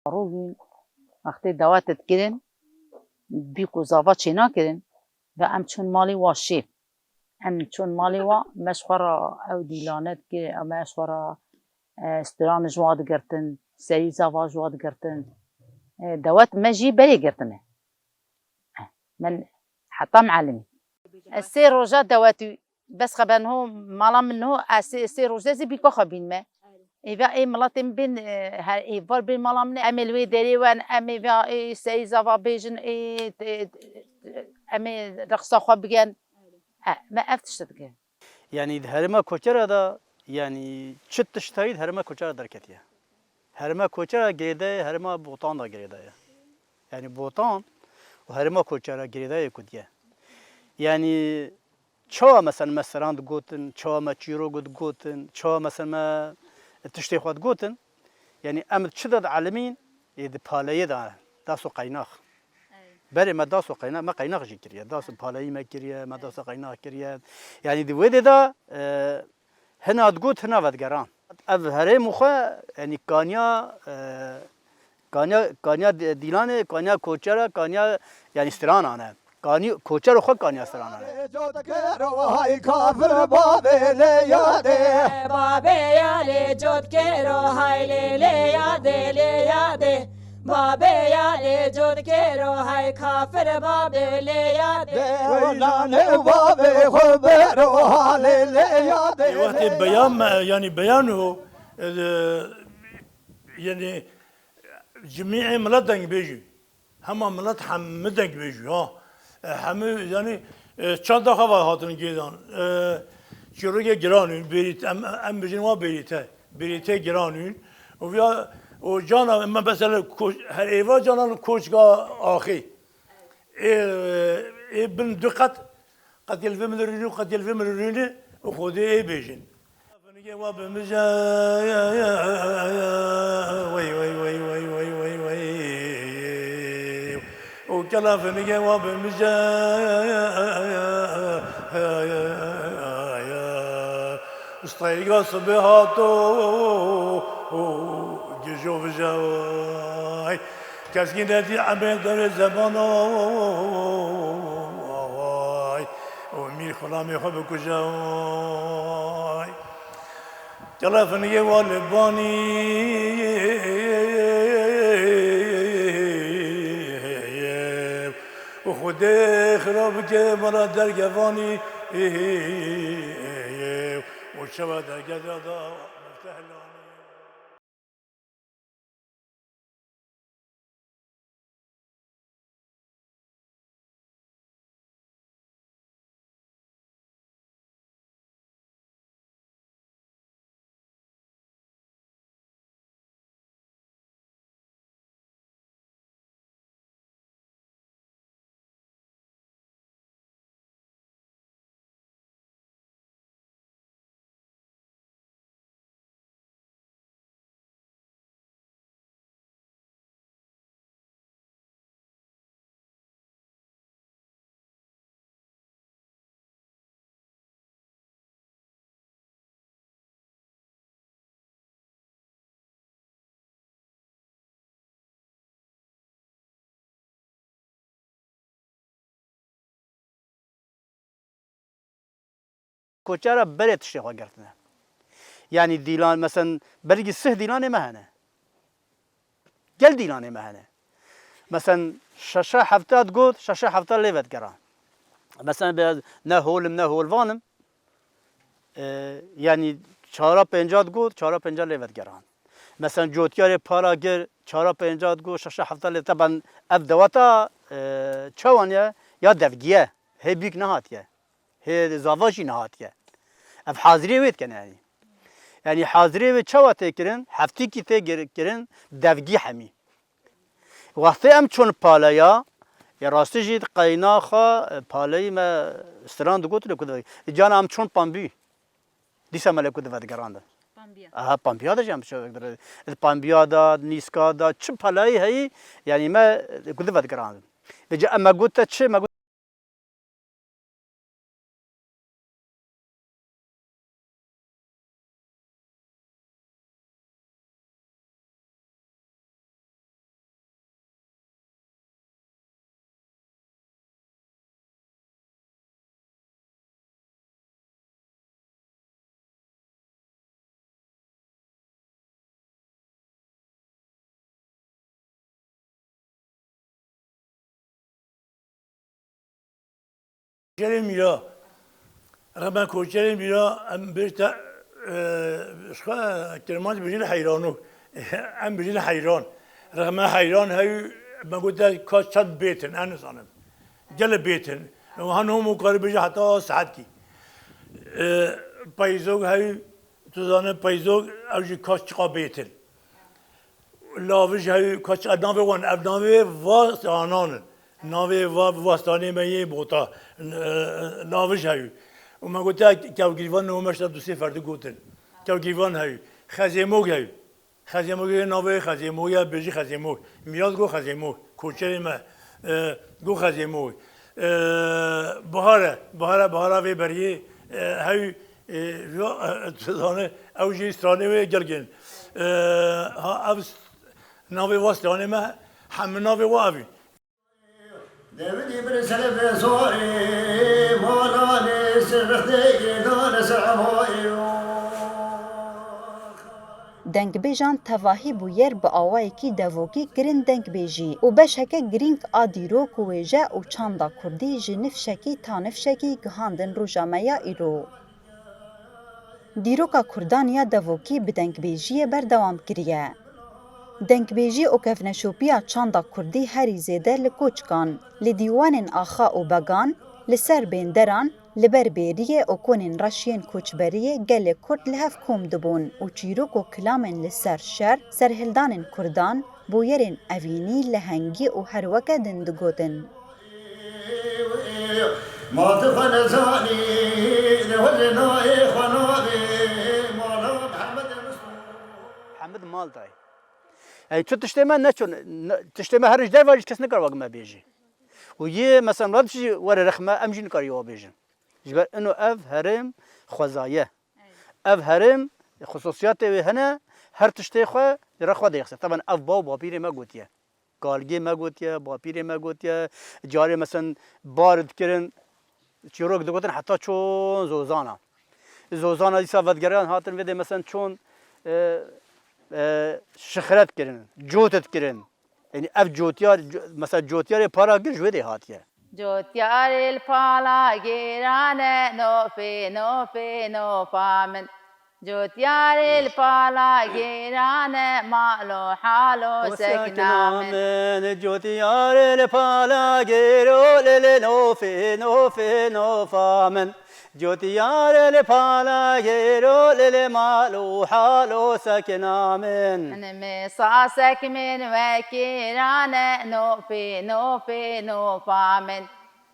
روبین وقتی دعوتت کردن بیکو زاوا چی نکردن و ام چون مالی واشی ام چون مالی وا مشورا او دیلانت که مشورا استران جواد گرتن سری زاوا جواد گرتن دوات مجي بري قرتنه من حتى معلمي السير رجاء دواتي بس خبان هو مالا منه السير رجاء زي بيكو خبين ما إذا إيه ملاتين بين إيه فار بين مالا من أمي الوي داري وان أمي فا إيه سي زافا بيجن إيه أمي رقصة خو بيجن ما أفتش تبقى يعني هرما كوچر هذا يعني شت تشتريد هرما كوچر دركتيه هرما كوچر جريده هرما بوطان دا جريده يعني بوطان وهرما كوچر جريده يكوديه يعني شو مثلا قوتن شو ما تشيرو قوتن شو مثلا ما تشتي خود قوتن يعني أمد شدد عالمين يد باليه داسو قيناخ بري ما داسو قيناخ ما قيناخ جي كريه داسو باليه ما كريه ما داسو قيناخ كريه يعني دي ويد دا هنا تقوت هنا ودقران اف هري مخا يعني كانيا ديلانه كانيا كوچرا كانيا يعني استران انا كاني كوچر خو كانيا استران انا هاي كافر بابي لي يادي بابي يا لي جود كيرو هاي لي يادي بابي يا لي جود كيرو هاي كافر بابي لي يادي ويلاني بابي خبرو هاي لي يادي وقت بيان يعني بيانه يعني جميع ملتنا بيجوا هم ملت حمدنا بيجوا هم يعني چند دفعه هاتون گیران چروک گرانون بریت ام بجنوا بریته گرانون و جانا مثلا هر ایوا جانا کوچگا آخی بن دقت قد يلفم الرينو قد يلفم الرينو وخذي اي بيجن فنجي وبمجا وي وي وي وي وي وي وي وكلا فنجي وبمجا استيقظ صبحاتو جيجو بجاي كاسكين دي عبد دار زمانو ومير خلامي خب كجاي تلفني والباني وخدي خرابك مرا درجواني وشوا درجدا مفتاح كوچرا بريت شي خو قرتنا يعني ديلان مثلا برجي سه ديلان مهنه قل ديلان مهنه مثلا شاشة حفتات قوت شاشة حفتات ليفت قران مثلا نهول وانم يعني چهارا پنجات قوت چهارا پنجا ليفت قران مثلا جوتيار پاراگر چهارا پنجات قوت شاشة حفتات ليفت طبعا اف دواتا چوانيا يا دفگيه هي بيك نهاتيه هي زاواجي نهاتيه اف حاضري ويت كان يعني حاضري ويت چوا تكرن هفتي كي تكرن دفگي حمي وقتی ام چون پالایا یا راستی جید قیناخا پالای ما استران دو گوتله کدوم جان ام چون پامبی دیسا مال کدوم ودگرانده پامبیا دا جام شو پامبیا دا نیسکا دا چه پالای هی یعنی ما کدوم ودگرانده بجا اما گوته چه کوچری میرا رغم کوچری میرا ام بیشتر شخص کلمات بجیل حیرانو ام بجیل حیران رغم حیران هی من قلت کاش چند بیتن أنا صانم جل بیتن و هنوم مقارب بجی حتی ساعت کی پایزوگ هی تو زانه پایزوگ اوجی کاش چقا بیتن لاوش هی کاش ناوه وان ناوه واس آنان ناوه واستانی میه بوتا لاوش هی و من قلت کاوگیوان نومش دو سه فرد گوتن کاوگیوان هی خزیموگ هی خزیموگ ناوه خزیموگ یا بجی خزیموگ میاد گو خزیموگ کوچری ما گو خزیموگ بهاره وی بریه هی تزانه اوجی استرانه و گلگن ها اوس ناوه واستانه ما هم ناوه واوی دەوری برسەر بێزۆری مۆڵانێ سربەختێکی دۆنە سەعمۆی دنگبêjan tevahî bû yer bi awayekî devokî kirin dengbêjî û beşeke girîng a dîrok û wêje û çanda Kurdî ji nifşekî ta nifşekî gihandin roja me ya îro. Dîroka Kurdan ya devokî bi dengbêjiyê berdewam kiriye. Dengbêjî û kevneşopiya çanda Kurdî herî zêde li koçkan, li dîwanên axa û began, li ser bênderan, li ber bêriyê û konên reşiyên koçberiyê gelê Kurd li hev kom dibûn û çîrok û kilamên li ser şer, serhildanên Kurdan, boyerên evînî, lehengî û her weke din digotin. ماتخ نزاني لوجه نوعي خنوعي مولا محمد حمد مال دای ای تو تشتمه نه چون تشتمه هرج در واجد کس نکار واقع ما بیجی و یه مثلا رد چی ور رخمه امجین کاری وا بیجن جبر انه اف هرم خوزایه اف هرم خصوصیات و هنه هر تشتی خو در خو دیخ طبعا اف با پیر ما گوتیه گالگی ما گوتیه با پیر ما گوتیه جاری مثلا بارد کردن چیروک دگوتن حتی چون زوزانا دیسا ودگران هاتن ویده مثلا چون شخرت کردن جوتت کردن یعنی اف جوتیار مثلا جوتیار پارا گر جوده هاتیه جوتیار الپالا گیرانه نوفی نوفامن جوتیار الپالا گیرانه مالو حالو سکنامن جوتیار الپالا گیرو لل نوفی نوفامن جوتیار الپالا گیرو لل مالو حالو سکنامن مساسك من وكيرانه نوفي نوفامن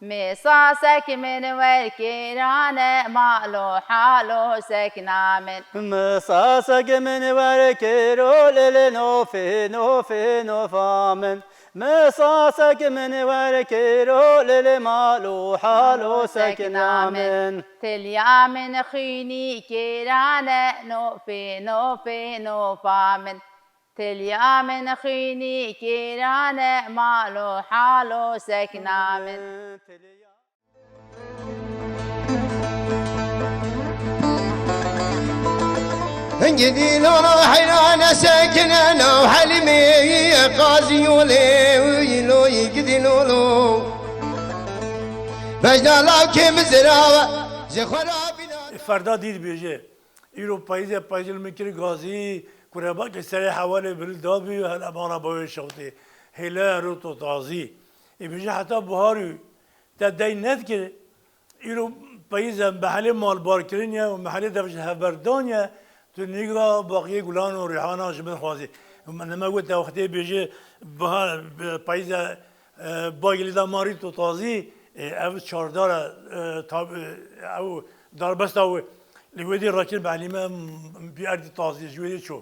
مساسك من وكيرانه مالو حالو سكنامن مساسك من وركيرو لل نوفي نوفامن مساسك من وركيرو لل مالو حالو سكنامن تليا من خيني كيرانه نوفي نوفامن تليا من خيني كيرانه مالو حالو سكنامن انجدي لورا حيران ساكنة وحلمي قاضي ولي ويلو يقدي لولو فجنا الله كم زراوة زخرا بنا فردا دید بیجه ایرو پاییز میکری گازی کربا که سر حواله بل دابی و هل امانا باوی شوتی هلا رو تو تازی بیجه حتی بهاری تا دی ند که ایرو پاییز محل مال بار کرینیا و محل دفش هفبردانیا تو نگاه باقی گلان و ریحانا جمعه خوازی من نما گوت وقتی بیجه بهار پاییز باقی لیدا ماری تو تازی او چاردار او داربست او لودي راكين بعليمة بأرض تازي جوية شو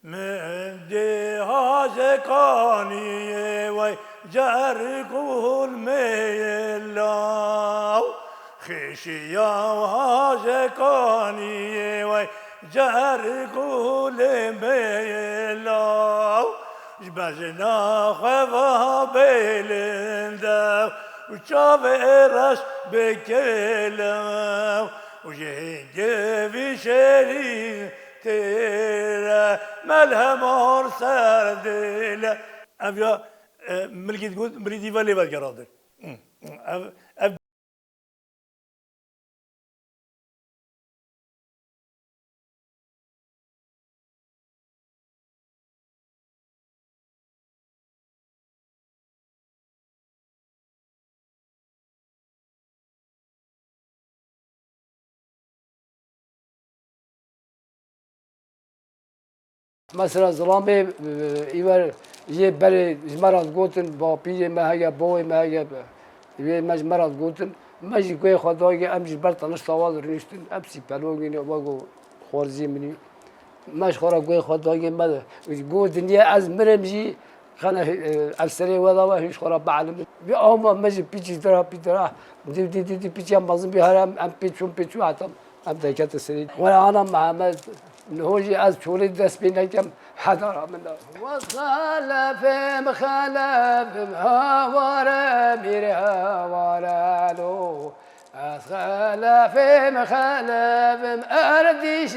من دي هازكاني وي جاركول ميلاو خشيا هازكاني وي جاركول ميلاو جبزنا خفا بيلنداو وشافرش بكلاو وجهنجي في شريك تيرا ملهم سرديلا أبيا ملكي تقول مريدي فالي بالكرادر مثلا ظلامي إيوار بري مرض قوتن با بيجي ما هي بوي ما هي مج مرض قوتن مجي كوي خداي أمشي برطنش طوال رنشتن أمسي بلوغيني واقو خورزي مني مش خورا كوي خداي ماذا قوتن يا از مرمجي خنا أفسري ولا وهيش خورا بعلم بأما مجي بيجي ترى بيترا دي بيجي أم بازم بيهرم أم بيشو عتم أم دكتور السرير ولا أنا محمد نهوجي از شوري دست بينا كم حضر منا وخلفم خلفم هوارا مير هوارا لو از خلفم خلفم ارديش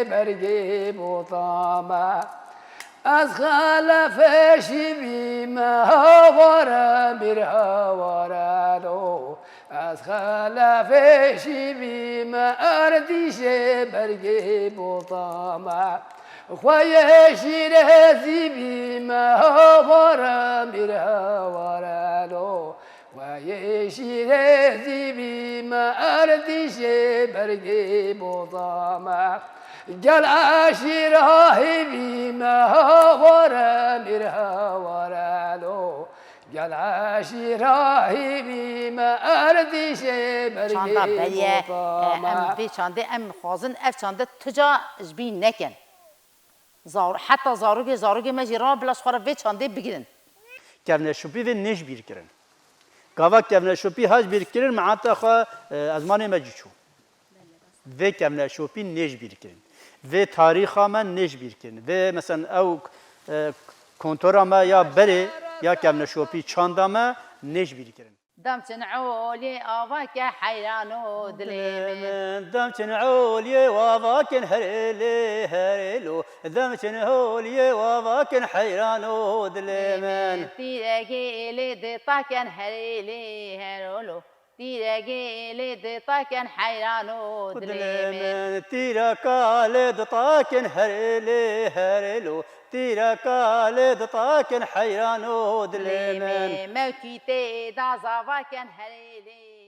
برقي بوطامة از خلفش بيما هوارا مير هوارا لو از خلفش بيما ارديش برقي بوطامة خويشي رهزي بيما هوارا مير هوارا لو خويشي رهزي بيما ارديش برقي بوطامة قال عاشرها بيما هوارا مير هوارا لو قال عاشرها بيما ارديش چاندا برقي بریه بوطامة ام بی چانده ام خوازن اف چانده تجا جبی نکن حتی زاروگ مجی را بلاش خورا وی چانده بگیرن کفنه شوپی و نش بیر کرن گاوا کفنه شوپی هاش بیر کرن معاتا خوا ازمان مجی چو و کفنه شوپی نش بیر کرن و تاریخ ما نش بیر کرن و مثلا او کنتورا ما یا بره یا کفنه شوپی چاندا ما نش بیر کرن دم چنعولی آوا که حیرانو دلی دم چنعولي وافاكن هريلي هريلو دم چنعولي وافاكن حيرانو دلمن تیرگی دتا کن هریلی هرولو تیرگی دتا کن حیرانو دلی دلمن تيرا كالد طاكن هريلي هريلو تيرا كالد طاكن حيرانو دلمن موکی تی دا زاوا کن هریلی